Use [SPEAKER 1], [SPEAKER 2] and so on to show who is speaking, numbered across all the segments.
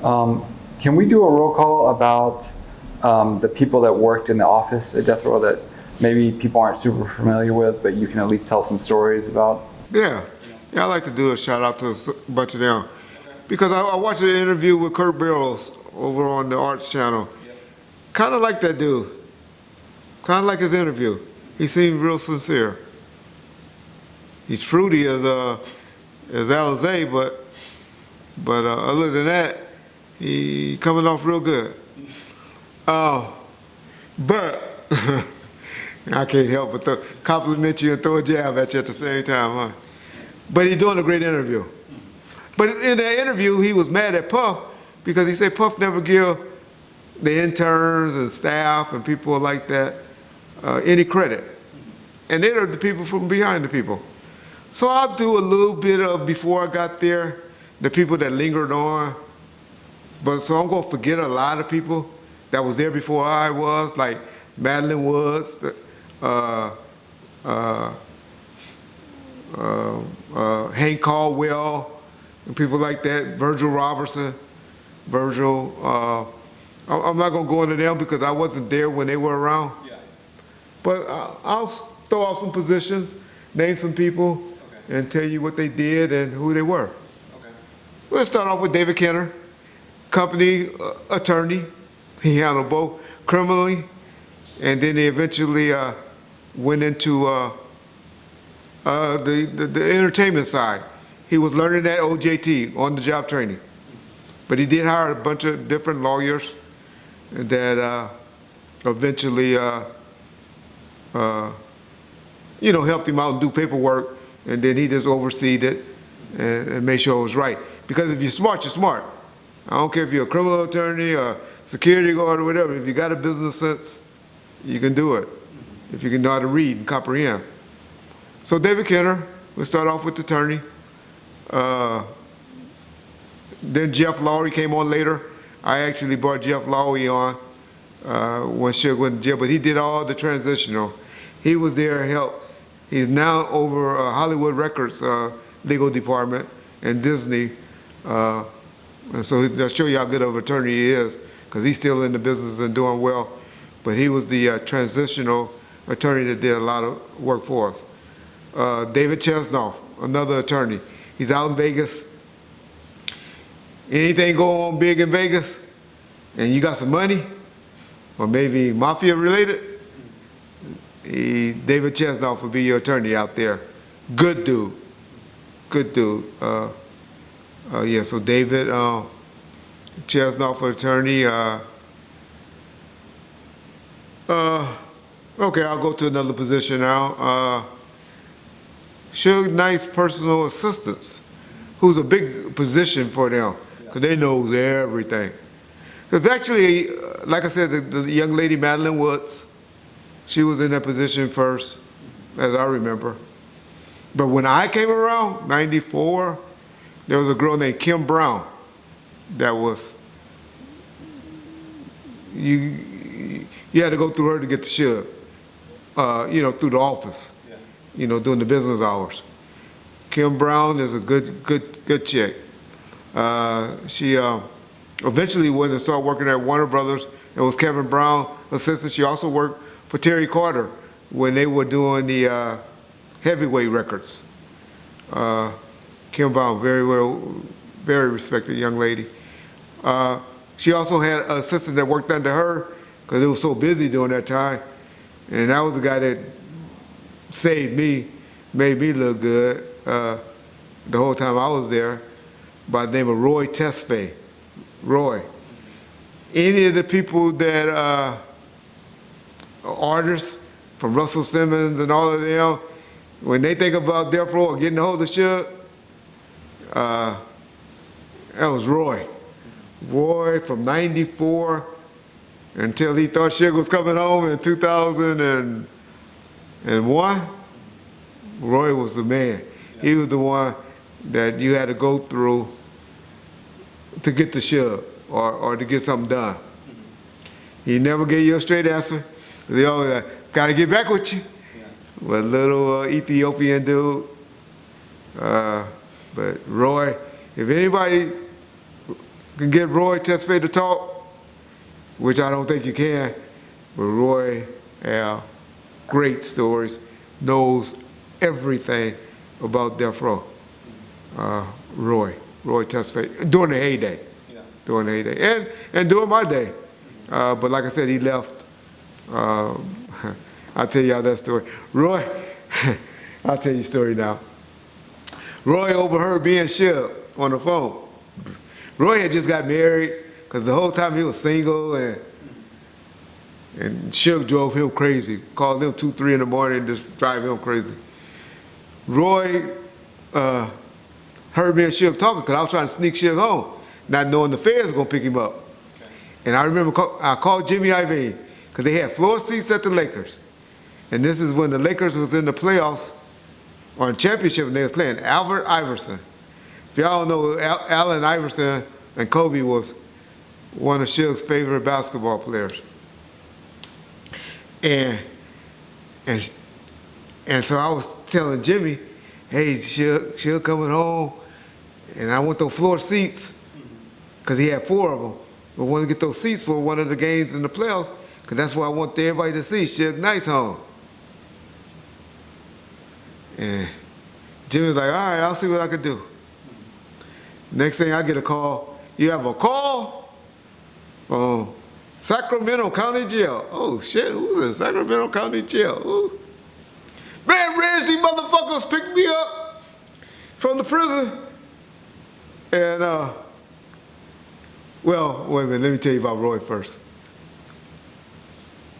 [SPEAKER 1] Can we do a roll call about the people that worked in the office at Death Row that maybe people aren't super familiar with, but you can at least tell some stories about?
[SPEAKER 2] Yeah, I like to do a shout out to a bunch of them because I watched an interview with Kurt Barrows over on the Arts Channel. Kind of like that dude. Kind of like his interview. He seemed real sincere. He's fruity as Alizé, but other than that, he coming off real good. But I can't help but compliment you and throw a jab at you at the same time, huh? But he's doing a great interview. But in that interview, he was mad at Puff because he said Puff never give the interns and staff and people like that any credit. And they're the people from behind the people. So I'll do a little bit of before I got there, the people that lingered on. But so I'm gonna forget a lot of people that was there before I was, like Madeline Woods, Hank Caldwell, and people like that, Virgil Robertson, I'm not gonna go into them because I wasn't there when they were around.
[SPEAKER 1] Yeah.
[SPEAKER 2] But I'll throw out some positions, name some people,
[SPEAKER 1] Okay.
[SPEAKER 2] and tell you what they did and who they were.
[SPEAKER 1] Okay.
[SPEAKER 2] We'll start off with David Kenner, company attorney. He handled both criminally, and then they eventually went into the entertainment side. He was learning at OJT, on-the-job training. But he did hire a bunch of different lawyers that eventually helped him out and do paperwork, and then he just overseed it and made sure it was right. Because if you're smart, you're smart. I don't care if you're a criminal attorney or security guard or whatever. If you got a business sense, you can do it. If you can know how to read and comprehend. So David Kenner, we'll start off with the attorney. Then Jeff Lowry came on later. I actually brought Jeff Lowry on when Suge went to jail, but he did all the transitional. He was there to help. He's now over Hollywood Records legal department and Disney. And so that'll show you how good of an attorney he is, because he's still in the business and doing well. But he was the transitional attorney that did a lot of work for us. David Chestnut, another attorney. He's out in Vegas. Anything going on big in Vegas, and you got some money, or maybe mafia related, David Chestnut would be your attorney out there. Good dude. Good dude. Yeah, so David Chestnut for attorney. Okay, I'll go to another position now. Suge Knight's personal assistants, who's a big position for them, because they know everything. Because actually, like I said, the young lady Madeline Woods, she was in that position first, as I remember. But when I came around, 94, there was a girl named Kim Brown that was, you had to go through her to get the Suge, through the office, during the business hours. Kim Brown is a good chick. She eventually went and started working at Warner Brothers. It was Kevin Brown assistant. She also worked for Terry Carter when they were doing the heavyweight records. Kim Brown, very respected young lady. She also had an assistant that worked under her because it was so busy during that time. And that was the guy that saved me, made me look good the whole time I was there, by the name of Roy Tesfaye. Roy. Any of the people that artists from Russell Simmons and all of them, when they think about Death Row or getting a hold of Suge, that was Roy. Roy from 94 until he thought Suge was coming home in 2001. Roy was the man. He was the one that you had to go through to get the Suge or to get something done. He never gave you a straight answer. He always like, gotta get back with you. But little Ethiopian dude. But Roy, if anybody can get Roy Tesfaye to talk, which I don't think you can, but Roy has great stories, knows everything about death row. Roy Tesfaye, during the heyday. Yeah. During the heyday. And during my day. But like I said, he left. I'll tell y'all that story. Roy, I'll tell you a story now. Roy overheard me and Shug on the phone. Roy had just got married, because the whole time he was single, and Shug drove him crazy. Called him 2, 3 in the morning, just drive him crazy. Roy heard me and Shug talking, because I was trying to sneak Shug home, not knowing the feds were going to pick him up. Okay. And I remember I called Jimmy Iovine, because they had floor seats at the Lakers. And this is when the Lakers was in the playoffs, or in championship, and they was playing Albert Iverson. If y'all don't know, Allen Iverson and Kobe was one of Shug's favorite basketball players. And so I was telling Jimmy, hey, Shug coming home, and I want those floor seats, because he had 4 of them. But I want to get those seats for one of the games in the playoffs, because that's what I want everybody to see, Shug Knight's home. And Jimmy was like, all right, I'll see what I can do. Next thing I get a call, you have a call? Sacramento County Jail. Oh shit, who's in Sacramento County Jail? Ooh. Man, Reg, these motherfuckers picked me up from the prison. And, well, wait a minute, let me tell you about Roy first.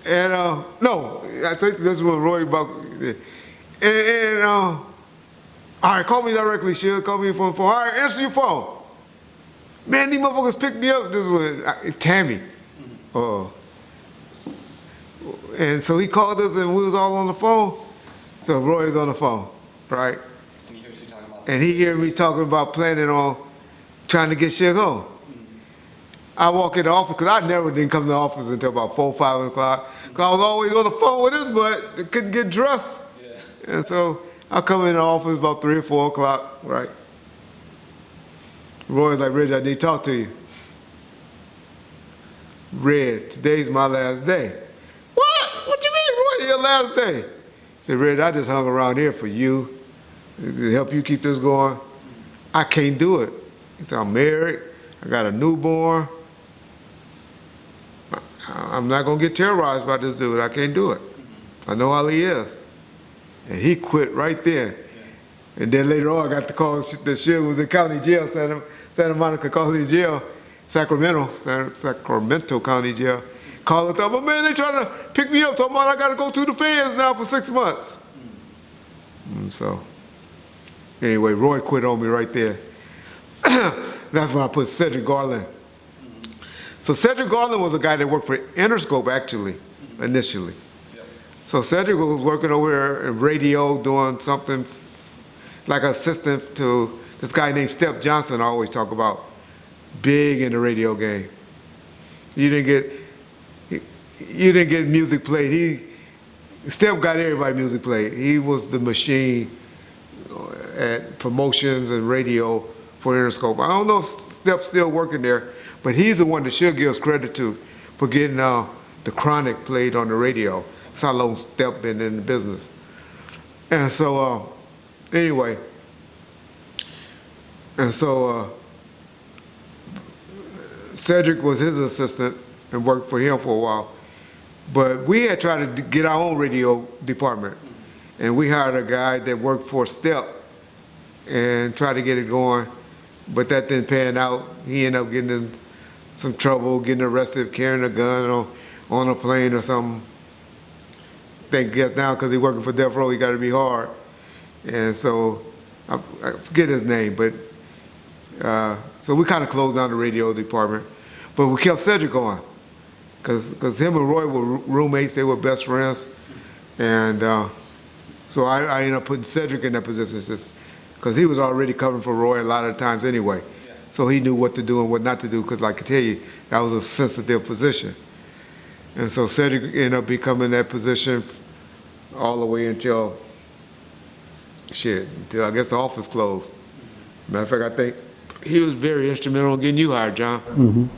[SPEAKER 2] And, no, I think this is what Roy about, all right, call me directly, Shug, call me from the phone. All right, answer your phone. Man, these motherfuckers picked me up. This was Tammy. And so he called us, and we was all on the phone. So Roy is on the phone, right? And he hears you talking about. And he hears me talking about planning on trying to get Shug home. I walk in the office, because I never didn't come to the office until about 4, 5 o'clock. Because I was always on the phone with his butt, couldn't get dressed. Yeah. And so I come in the office about 3 or 4 o'clock, right? Roy's like, Reggie, I need to talk to you. Red, today's my last day. What? What you mean, Roy, your last day? I said, Red, I just hung around here for you, to help you keep this going. I can't do it. He said, I'm married, I got a newborn. I'm not gonna get terrorized by this dude, I can't do it. I know how he is. And he quit right there. Yeah. And then later on, I got the call that Shug was in county jail, Santa Monica County Jail, Sacramento County Jail. Called up, but man, they trying to pick me up, talking about I gotta go through the feds now for 6 months. So, anyway, Roy quit on me right there. That's when I put Cedric Garland. So Cedric Garland was a guy that worked for Interscope, actually, initially. So Cedric was working over here in radio, doing something like assistant to this guy named Step Johnson I always talk about, big in the radio game. You didn't get music played. Step got everybody music played. He was the machine at promotions and radio for Interscope. I don't know if Step's still working there, but he's the one that Shug gives credit to for getting the Chronic played on the radio. That's how long Step been in the business. And so, anyway, Cedric was his assistant and worked for him for a while. But we had tried to get our own radio department. And we hired a guy that worked for Step and tried to get it going. But that didn't pan out. He ended up getting in some trouble, getting arrested, carrying a gun on a plane or something. Thank God now, because he's working for Death Row, he got to be hard. And so, I forget his name, but so we kind of closed down the radio department. But we kept Cedric on, because him and Roy were roommates, they were best friends. And so I ended up putting Cedric in that position, because he was already covering for Roy a lot of times anyway. Yeah. So he knew what to do and what not to do, because like I tell you, that was a sensitive position. And so Cedric ended up becoming that position all the way until I guess the office closed. Matter of fact, I think he was very instrumental in getting you hired, John.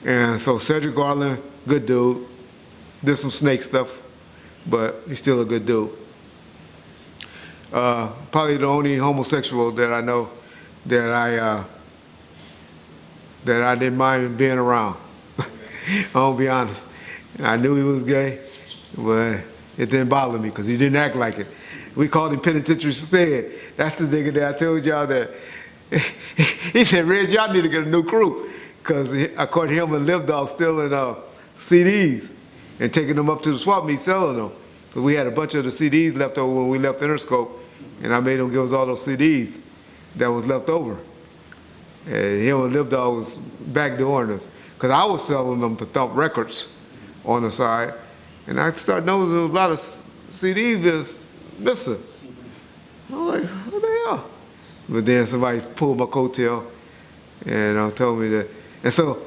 [SPEAKER 2] And so Cedric Garland, good dude. Did some snake stuff, but he's still a good dude. Probably the only homosexual that I know that I didn't mind being around. I'll be honest. I knew he was gay, but it didn't bother me because he didn't act like it. We called him Penitentiary Sid. That's the nigga that I told y'all that. He said, Reggie, y'all need to get a new crew. Because I caught him and Live Dog stealing CDs and taking them up to the swap meet selling them. Because we had a bunch of the CDs left over when we left Interscope, and I made him give us all those CDs that was left over. And him and Live Dog was backdooring us. Because I was selling them to Thump Records on the side, and I started noticing there was a lot of CDs missing. I was like, what the hell? But then somebody pulled my coattail and told me that. And so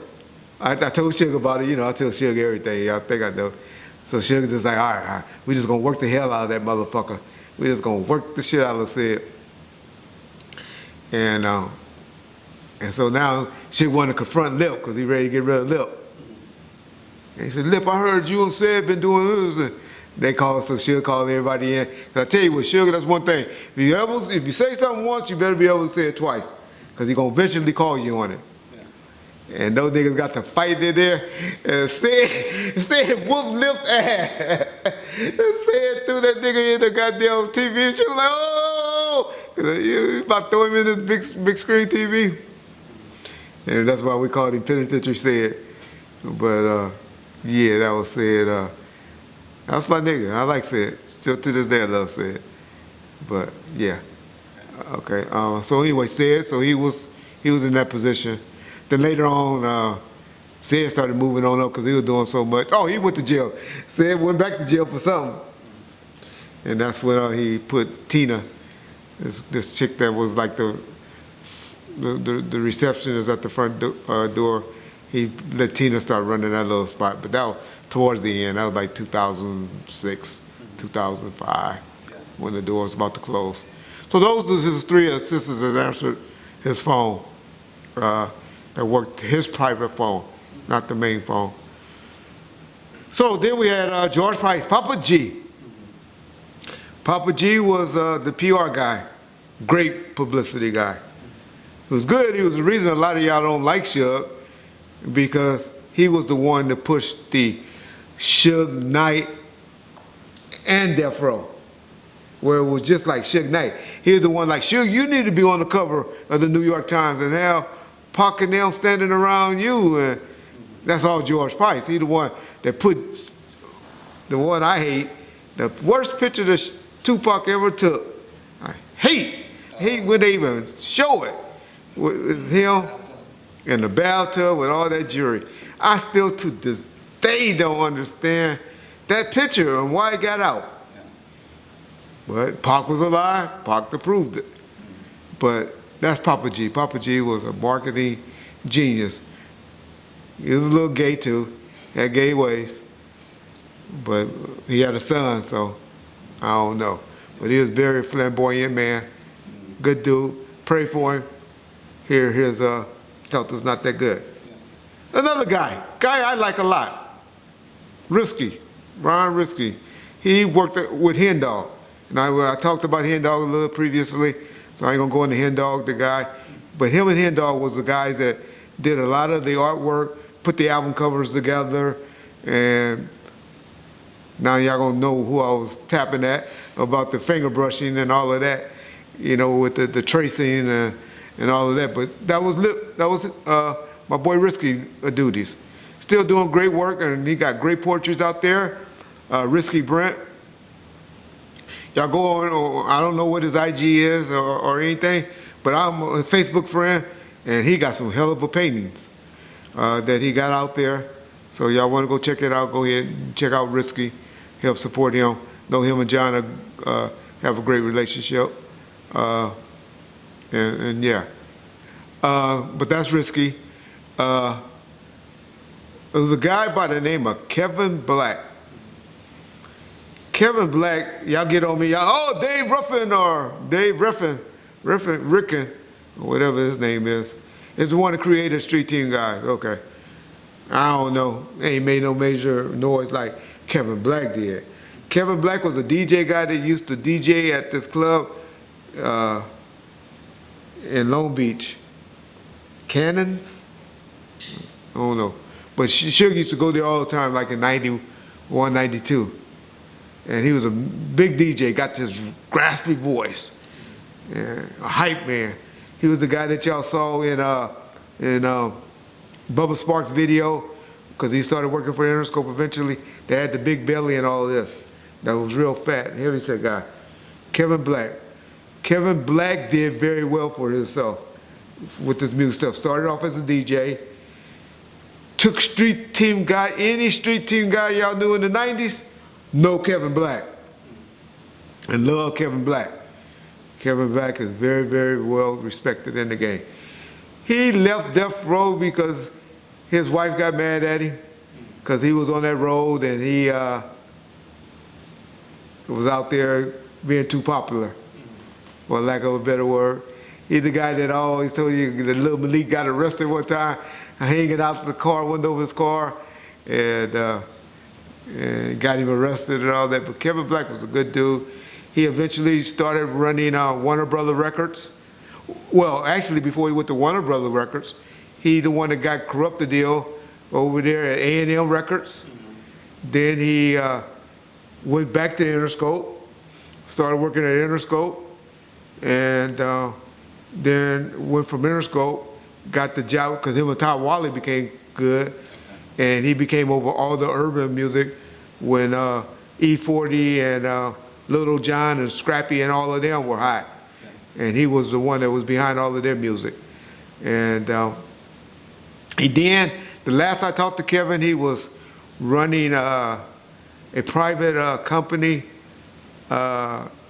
[SPEAKER 2] I told Sugar about it. You know, I tell Sugar everything. Y'all think I know. So Sugar just like, all right, we just gonna work the hell out of that motherfucker. We just gonna work the shit out of Sid. And so now Sugar wanted to confront Lip because he ready to get rid of Lip. And he said, Lip, I heard you and Sid been doing this. They called, so Sugar called everybody in. And I tell you what, Sugar, that's one thing. If you say something once, you better be able to say it twice. Because he gonna eventually call you on it. And those niggas got to fight in there and said whoop Lip's ass. And said threw that nigga in the goddamn TV and she was like, oh! Cause you about to throw him in this big screen TV. And that's why we called him Penitentiary Sid. But yeah, that was Sid. That's my nigga. I like Sid. Still to this day I love Sid. But yeah. Okay. So anyway, Sid, so he was in that position. Then later on, Sid started moving on up because he was doing so much. Oh, he went to jail. Sid went back to jail for something. And that's when he put Tina, this chick that was like the receptionist at the front door. He let Tina start running that little spot. But that was towards the end. That was like 2006, 2005, when the door was about to close. So those are his three assistants that answered his phone. That worked his private phone, not the main phone. So then we had George Price, Papa G. Papa G was the PR guy, great publicity guy. He was good. He was the reason a lot of y'all don't like Suge, because he was the one that pushed the Suge Knight and Death Row, where it was just like Suge Knight. He was the one like, Suge, you need to be on the cover of the New York Times, and now Pac and them standing around you, and that's all George Price. He the one that put the one I hate, the worst picture that Tupac ever took. I hate when they even show it with him in the bathtub with all that jewelry. I still to this day don't understand that picture and why it got out. But Pac was alive, Pac approved it. But that's Papa G. Papa G was a marketing genius. He was a little gay too, had gay ways. But he had a son, so I don't know. But he was a very flamboyant man, good dude. Pray for him. Here, his health is not that good. Another guy I like a lot, Risky, Ron Risky. He worked with Hen Dog. And I talked about Hen Dog a little previously, so I ain't gonna go into Hen Dog, the guy. But him and Hen Dog was the guys that did a lot of the artwork, put the album covers together, and now y'all gonna know who I was tapping at about the finger brushing and all of that, you know, with the tracing and all of that. But that was my boy Risky duties. Still doing great work, and he got great portraits out there. Risky Brent. Y'all go on, or I don't know what his IG is or anything, but I'm his Facebook friend, and he got some hell of a paintings that he got out there. So y'all want to go check it out, go ahead and check out Risky. Help support him. Know him and John have a great relationship. And yeah. But that's Risky. There was a guy by the name of Kevin Black. Kevin Black, y'all get on me, y'all, oh, Dave Ruffin or Dave Ricken. or whatever his name is. It's the one that created Street Team Guys. Okay. I don't know. Ain't made no major noise like Kevin Black did. Kevin Black was a DJ guy that used to DJ at this club in Long Beach. Cannons? I don't know. But Suge used to go there all the time, like in 91, 92. And he was a big DJ, got this graspy voice, and a hype man. He was the guy that y'all saw in Bubba Sparks' video, because he started working for Interscope eventually. They had the big belly and all this. That was real fat, heavyset guy. Kevin Black. Kevin Black did very well for himself with this music stuff. Started off as a DJ, took Street Team Guy, any Street Team guy y'all knew in the 90s, know Kevin Black. And love Kevin Black. Kevin Black is very, very well respected in the game. He left Death Row because his wife got mad at him, because he was on that road and he was out there being too popular, for lack of a better word. He's the guy that I always told you that little Malik got arrested one time, hanging out the car window of his car, and got him arrested and all that. But Kevin Black was a good dude. He eventually started running Warner Brother Records. Well, actually, before he went to Warner Brother Records, he the one that got corrupted deal over there at A&M Records. Then he went back to Interscope, started working at Interscope, and then went from Interscope, got the job, because him and Todd Wally became good, and he became over all the urban music when E40 and Little John and Scrappy and all of them were hot. And he was the one that was behind all of their music. And the last I talked to Kevin, he was running a private company.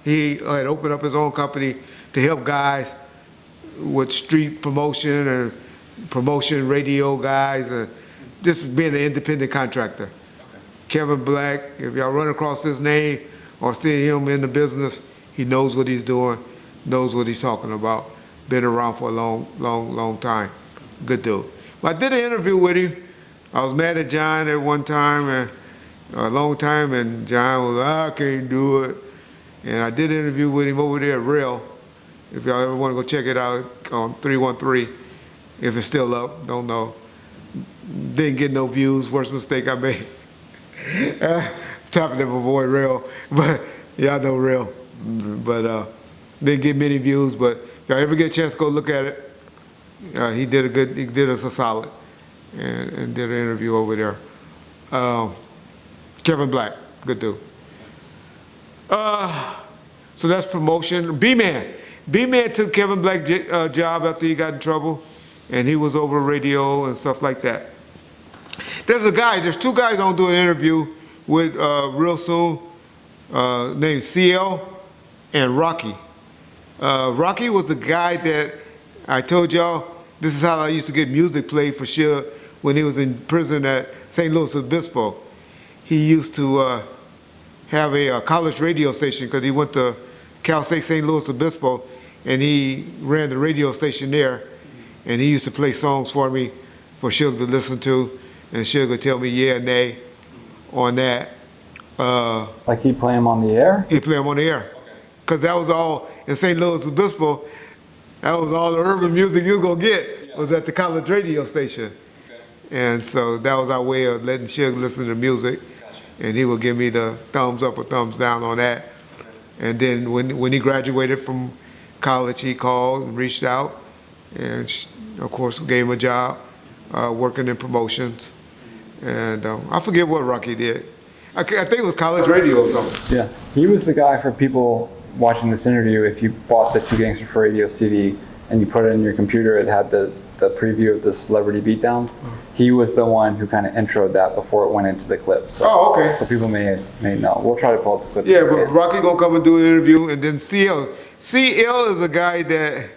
[SPEAKER 2] He had opened up his own company to help guys with street promotion and promotion radio guys, and just being an independent contractor. Okay. Kevin Black, if y'all run across his name or see him in the business, he knows what he's doing, knows what he's talking about. Been around for a long time. Good dude. But I did an interview with him. I was mad at John at one time, and a long time, and John was like, I can't do it. And I did an interview with him over there at Rail. If y'all ever want to go check it out on 313, if it's still up, don't know. Didn't get no views, worst mistake I made. Tapping at my boy Rail, but yeah, I know Rail. But didn't get many views, but if y'all ever get a chance to go look at it, he did us a solid and did an interview over there. Kevin Black, good dude. So that's promotion. B-Man took Kevin Black's job after he got in trouble, and he was over radio and stuff like that. There's two guys I'm doing an interview with real soon, named CL and Rocky. Rocky was the guy that I told y'all, this is how I used to get music played for sure when he was in prison at St. Louis Obispo. He used to have a college radio station because he went to Cal State St. Louis Obispo, and he ran the radio station there, and he used to play songs for me for Suge to listen to, and Suge would tell me yeah, nay on that.
[SPEAKER 1] Like he'd play them on the air?
[SPEAKER 2] He'd play them on the air. Because that was all, in St. Louis Obispo, that was all the urban music you was going to get, was at the college radio station. Okay. And so that was our way of letting Suge listen to music. Gotcha. And he would give me the thumbs up or thumbs down on that. Okay. And then when he graduated from college, he called and reached out, and of course gave him a job working in promotions. And I forget what Rocky did. I think it was college radio or something.
[SPEAKER 1] Yeah, he was the guy for people watching this interview. If you bought the Two Gangsters for Radio CD and you put it in your computer, it had the preview of the celebrity beatdowns. He was the one who kind of introed that before it went into the clip. So,
[SPEAKER 2] okay.
[SPEAKER 1] So people may know. We'll try to pull up the clip.
[SPEAKER 2] Yeah, but Rocky gonna come and do an interview, and then CL is a guy that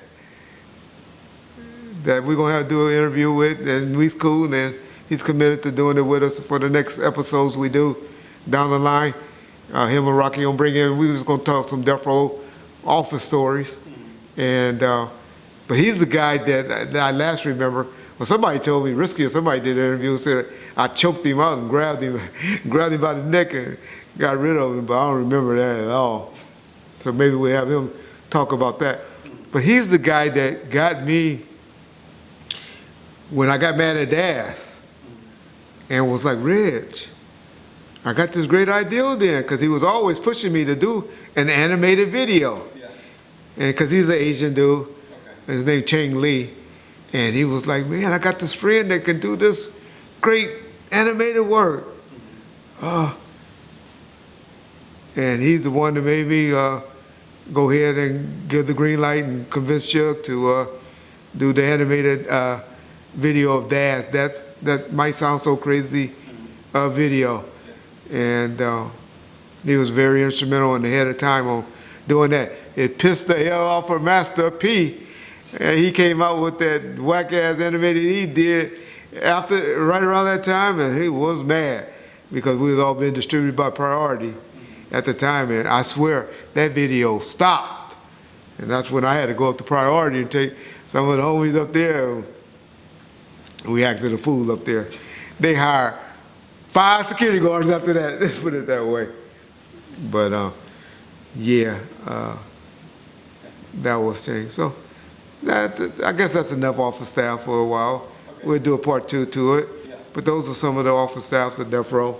[SPEAKER 2] we're gonna have to do an interview with, and he's cool, and he's committed to doing it with us for the next episodes we do down the line. Him and Rocky gonna bring in. We was gonna talk some Death Row office stories, and But he's the guy that I last remember. Well, somebody told me, Risky or somebody did an interview and said I choked him out and grabbed him by the neck and got rid of him, but I don't remember that at all. So maybe we have him talk about that. But he's the guy that got me when I got mad at Daz and was like, Reg, I got this great idea then, because he was always pushing me to do an animated video. Yeah. And because he's an Asian dude, okay. His name Cheng Lee, and he was like, man, I got this friend that can do this great animated work. And he's the one that made me go ahead and give the green light and convince Shug to do the animated video of Daz. That might sound so crazy, video. And he was very instrumental and ahead of time on doing that. It pissed the hell off of Master P. And he came out with that whack-ass animated he did right around that time, and he was mad because we was all being distributed by Priority at the time, and I swear that video stopped. And that's when I had to go up to Priority and take some of the homies up there. We acted a fool up there. They hired 5 security guards after that, let's put it that way. But yeah, that was changed. So I guess that's enough office staff for a while. Okay. We'll do a part 2 to it. Yeah. But those are some of the office staffs at Death Row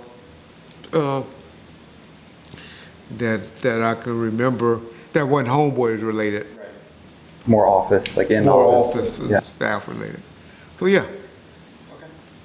[SPEAKER 2] that I can remember that wasn't Homeboys related.
[SPEAKER 1] Right. More office, like in
[SPEAKER 2] more
[SPEAKER 1] office.
[SPEAKER 2] More office and staff related. So yeah.